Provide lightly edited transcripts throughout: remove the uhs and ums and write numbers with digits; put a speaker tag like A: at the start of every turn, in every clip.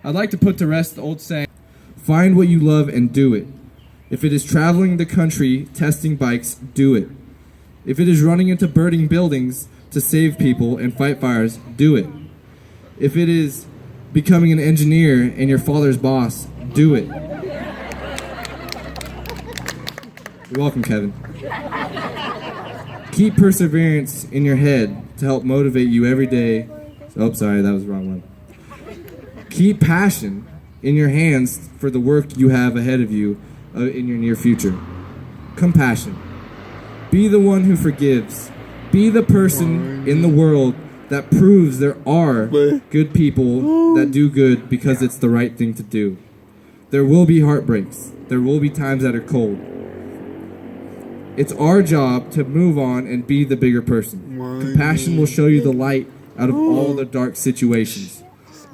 A: I'd like to put to rest the old saying, find what you love and do it. If it is traveling the country, testing bikes, do it. If it is running into burning buildings to save people and fight fires, do it. If it is becoming an engineer and your father's boss, do it. You're welcome, Kevin. Keep perseverance in your head to help motivate you every day. Oh, sorry, that was the wrong one. Keep passion in your hands for the work you have ahead of you in your near future. Compassion. Be the one who forgives. Be the person in the world that proves there are good people that do good because it's the right thing to do. There will be heartbreaks. There will be times that are cold. It's our job to move on and be the bigger person. Compassion will show you the light out of all the dark situations.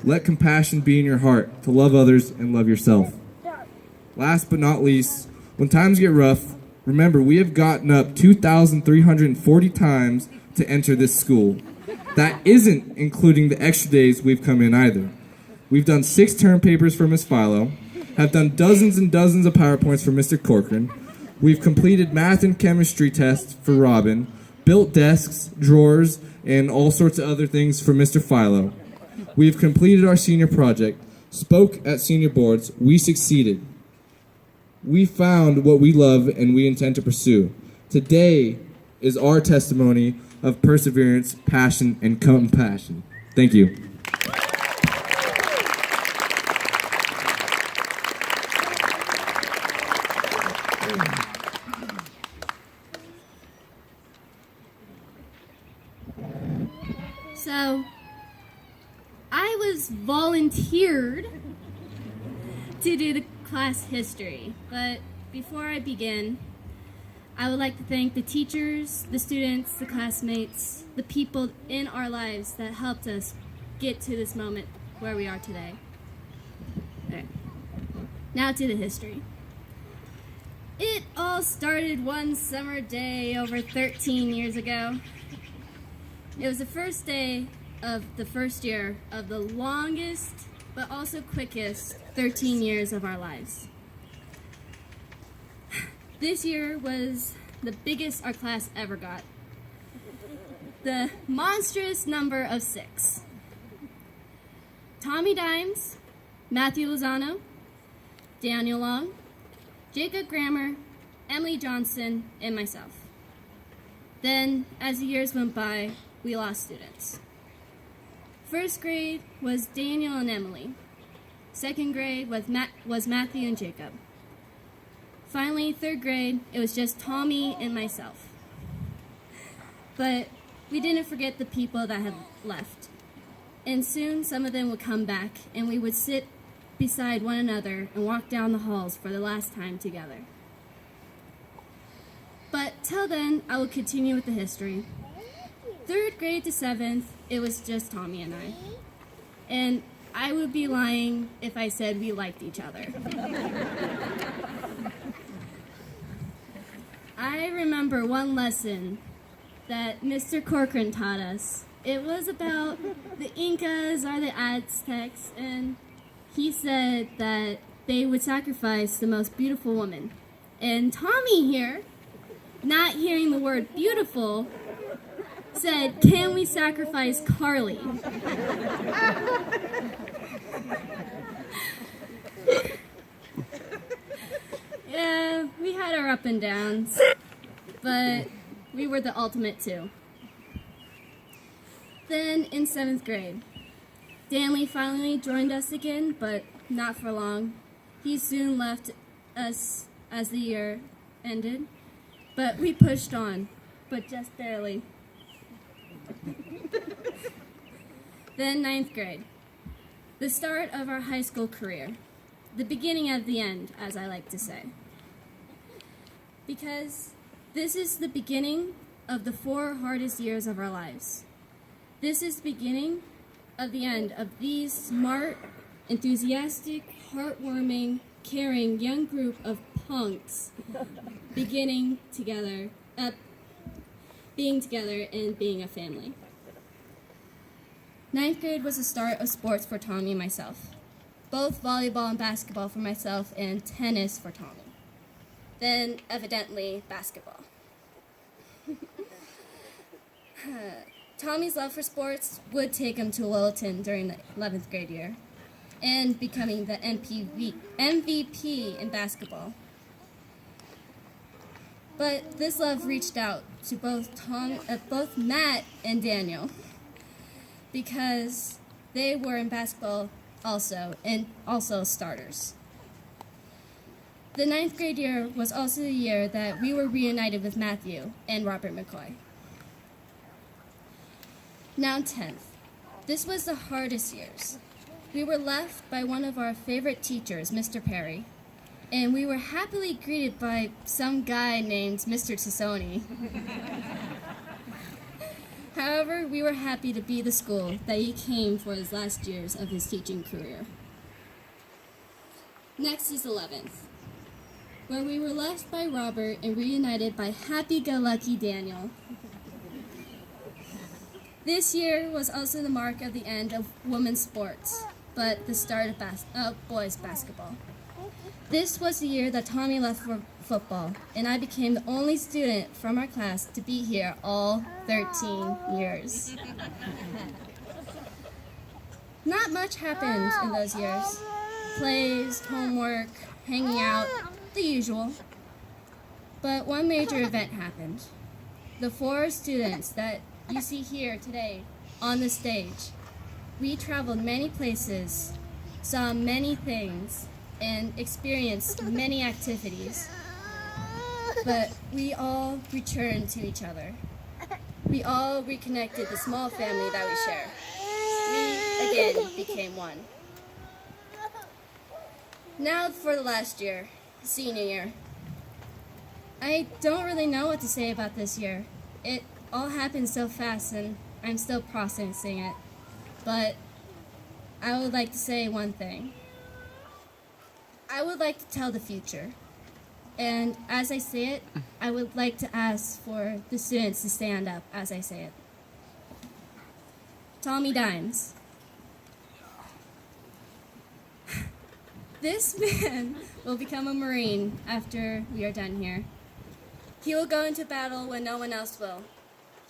A: Let compassion be in your heart to love others and love yourself. Last but not least, when times get rough, remember we have gotten up 2,340 times to enter this school. That isn't including the extra days we've come in either. We've done 6 term papers for Miss Philo, have done dozens and dozens of PowerPoints for Mr. Corcoran. We've completed math and chemistry tests for Robin, built desks, drawers, and all sorts of other things for Mr. Philo. We've completed our senior project, spoke at senior boards, we succeeded. We found what we love and we intend to pursue. Today is our testimony of perseverance, passion, and compassion. Thank you.
B: So, I was volunteered to do the class history, but before I begin, I would like to thank the teachers, the students, the classmates, the people in our lives that helped us get to this moment where we are today. Okay. Now to the history. It all started one summer day over 13 years ago. It was the first day of the first year of the longest but also quickest 13 years of our lives. This year was the biggest our class ever got. The monstrous number of 6. Tommy Dimes, Matthew Lozano, Daniel Long, Jacob Grammer, Emily Johnson, and myself. Then, as the years went by, we lost students. First grade was Daniel and Emily. Second grade was Matthew and Jacob. Finally, third grade, it was just Tommy and myself. But we didn't forget the people that had left. And soon some of them would come back, and we would sit beside one another and walk down the halls for the last time together. But till then, I will continue with the history. Third grade to 7th, it was just Tommy and I. And I would be lying if I said we liked each other. I remember one lesson that Mr. Corcoran taught us. It was about the Incas or the Aztecs, and he said that they would sacrifice the most beautiful woman. And Tommy here, not hearing the word beautiful, said, "Can we sacrifice Carly?" Yeah, we had our up and downs, but we were the ultimate too. Then in 7th grade, Danley finally joined us again, but not for long. He soon left us as the year ended, but we pushed on, but just barely. Then 9th grade, the start of our high school career, the beginning of the end, as I like to say. Because this is the beginning of the 4 hardest years of our lives. This is the beginning of the end of these smart, enthusiastic, heartwarming, caring young group of punks being together and being a family. 9th grade was the start of sports for Tommy and myself. both volleyball and basketball for myself and tennis for Tommy. Then, evidently, basketball. Tommy's love for sports would take him to Wilton during the 11th grade year and becoming the MVP in basketball. But this love reached out to both Matt and Daniel because they were in basketball also and also starters. The 9th grade year was also the year that we were reunited with Matthew and Robert McCoy. Now 10th. This was the hardest years. We were left by one of our favorite teachers, Mr. Perry, and we were happily greeted by some guy named Mr. Tassoni. However, we were happy to be the school that he came for his last years of his teaching career. Next is 11th, where we were left by Robert and reunited by happy-go-lucky Daniel. This year was also the mark of the end of women's sports, but the start of boys basketball. This was the year that Tommy left for football, and I became the only student from our class to be here all 13 years. Not much happened in those years. Plays, homework, hanging out, the usual. But one major event happened. The 4 students that you see here today on the stage, we traveled many places, saw many things, and experienced many activities. But we all returned to each other. We all reconnected the small family that we share. We again became one. Now for the last year, senior year. I don't really know what to say about this year. It all happened so fast and I'm still processing it. But I would like to say one thing. I would like to tell the future. And as I say it, I would like to ask for the students to stand up as I say it. Tommy Dimes. This man will become a Marine after we are done here. He will go into battle when no one else will.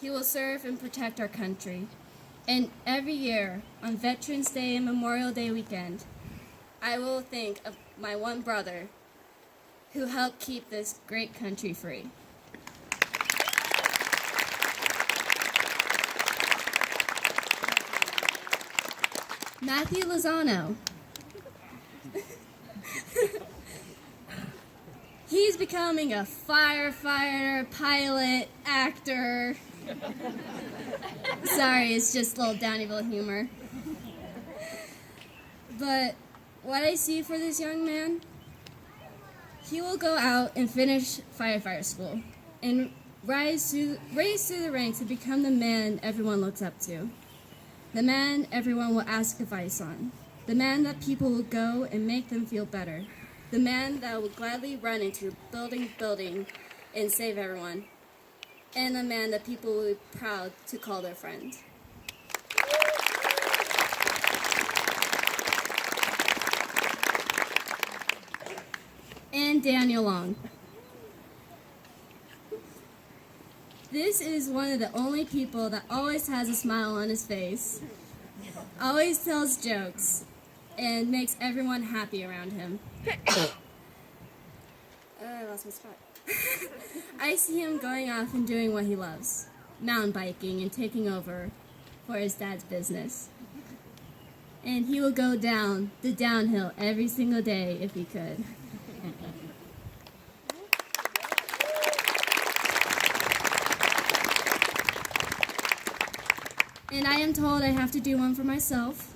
B: He will serve and protect our country. And every year, on Veterans Day and Memorial Day weekend, I will think of my one brother who helped keep this great country free. Matthew Lozano. He's becoming a firefighter, pilot, actor. Sorry, it's just a little Downieville humor. But what I see for this young man, he will go out and finish firefighter school and raise through the ranks and become the man everyone looks up to. The man everyone will ask advice on. The man that people will go and make them feel better. The man that will gladly run into building and save everyone. And the man that people will be proud to call their friend. And Daniel Long. This is one of the only people that always has a smile on his face, always tells jokes, and makes everyone happy around him. I lost my spot. I see him going off and doing what he loves, mountain biking and taking over for his dad's business. And he will go down the downhill every single day if he could. And I am told I have to do one for myself.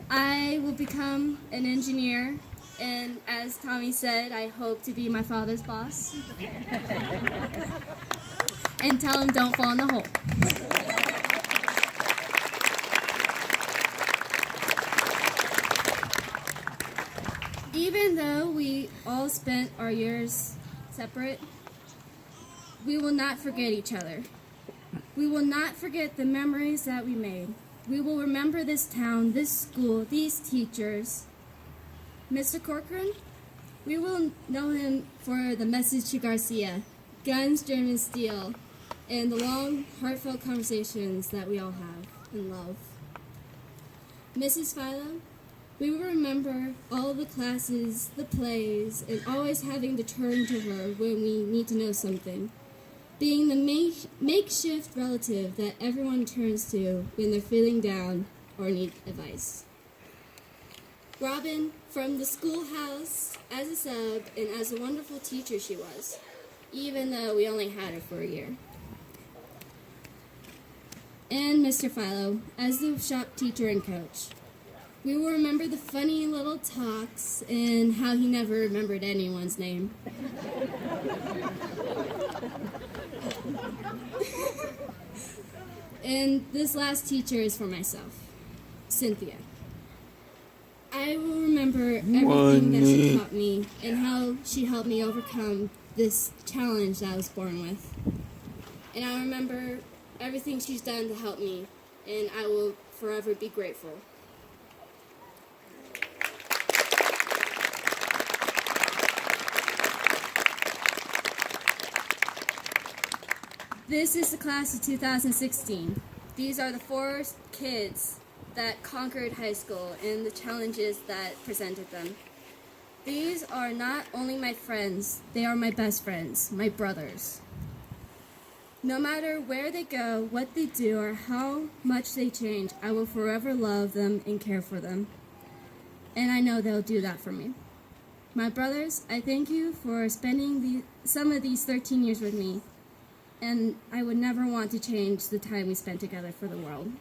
B: I will become an engineer, and as Tommy said, I hope to be my father's boss. And tell him don't fall in the hole. Even though we all spent our years separate, we will not forget each other. We will not forget the memories that we made. We will remember this town, this school, these teachers. Mr. Corcoran, we will know him for the message to Garcia, guns, German steel, and the long, heartfelt conversations that we all have and love. Mrs. Philo, we will remember all the classes, the plays, and always having to turn to her when we need to know something. Being the makeshift relative that everyone turns to when they're feeling down or need advice. Robin, from the schoolhouse, as a sub, and as a wonderful teacher she was, even though we only had her for a year. And Mr. Philo, as the shop teacher and coach. We will remember the funny little talks and how he never remembered anyone's name. And this last teacher is for myself, Cynthia. I will remember everything that she taught me and how she helped me overcome this challenge that I was born with. And I remember everything she's done to help me, and I will forever be grateful. This is the class of 2016. These are the 4 kids that conquered high school and the challenges that presented them. These are not only my friends, they are my best friends, my brothers. No matter where they go, what they do, or how much they change, I will forever love them and care for them. And I know they'll do that for me. My brothers, I thank you for spending some of these 13 years with me. And I would never want to change the time we spent together for the world.